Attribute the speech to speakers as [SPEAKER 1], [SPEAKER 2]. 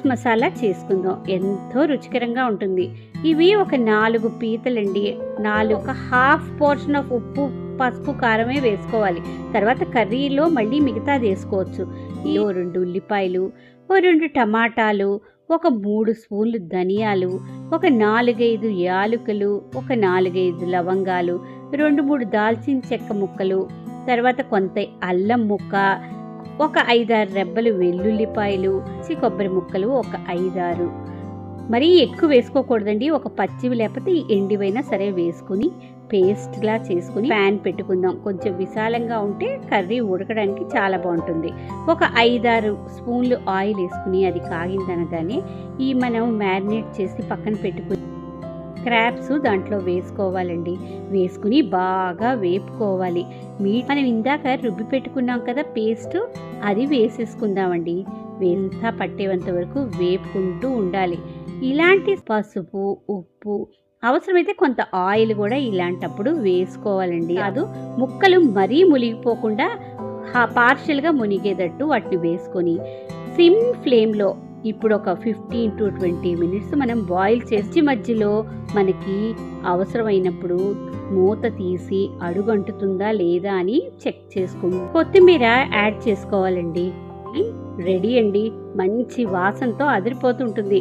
[SPEAKER 1] మసాలా చేసుకుందాం. ఎంతో రుచికరంగా ఉంటుంది. ఇవి ఒక 4 పీతలండి. 4 హాఫ్ పోర్షన్ ఆఫ్ ఉప్పు, పసుపు, కారమే వేసుకోవాలి. తర్వాత కర్రీలో మళ్ళీ మిగతాది వేసుకోవచ్చు. 2 ఉల్లిపాయలు, 2 టమాటాలు, ఒక 3 స్పూన్లు ధనియాలు, ఒక 4-5 యాలకులు, ఒక 4-5 లవంగాలు, 2-3 దాల్చిన చెక్క ముక్కలు, తర్వాత కొంత అల్లం ముక్క, ఒక 5-6 రెబ్బలు వెల్లుల్లిపాయలు, కొబ్బరి ముక్కలు ఒక 5-6. మరీ ఎక్కువ వేసుకోకూడదండి. ఒక పచ్చివి లేకపోతే ఎండివైనా సరే వేసుకుని పేస్ట్లా చేసుకుని ప్యాన్ పెట్టుకుందాం. కొంచెం విశాలంగా ఉంటే కర్రీ ఉడకడానికి చాలా బాగుంటుంది. ఒక 5-6 స్పూన్లు ఆయిల్ వేసుకుని అది కాగిందనగానే ఈ మనం మ్యారినేట్ చేసి పక్కన పెట్టుకుని క్రాబ్స్ దాంట్లో వేసుకోవాలండి. వేసుకుని బాగా వేపుకోవాలి. మనం ఇందాక రుబ్బి పెట్టుకున్నాం కదా పేస్ట్, అది వేసేసుకుందామండి. వేంతా పట్టేంత వరకు వేపుకుంటూ ఉండాలి. ఇలాంటి పసుపు, ఉప్పు, అవసరమైతే కొంత ఆయిల్ కూడా ఇలాంటప్పుడు వేసుకోవాలండి. అది ముక్కలు మరీ మునిగిపోకుండా పార్షియల్గా మునిగేటట్టు వాటిని వేసుకొని సిమ్ ఫ్లేమ్లో ఇప్పుడు ఒక 15 to 20 మినిట్స్ మనం బాయిల్ చేసి మధ్యలో మనకి అవసరమైనప్పుడు మూత తీసి అడుగంటుతుందా లేదా అని చెక్ చేసుకుని కొత్తిమీర యాడ్ చేసుకోవాలండి. రెడీ అండి. మంచి వాసనతో అదిరిపోతుంటుంది.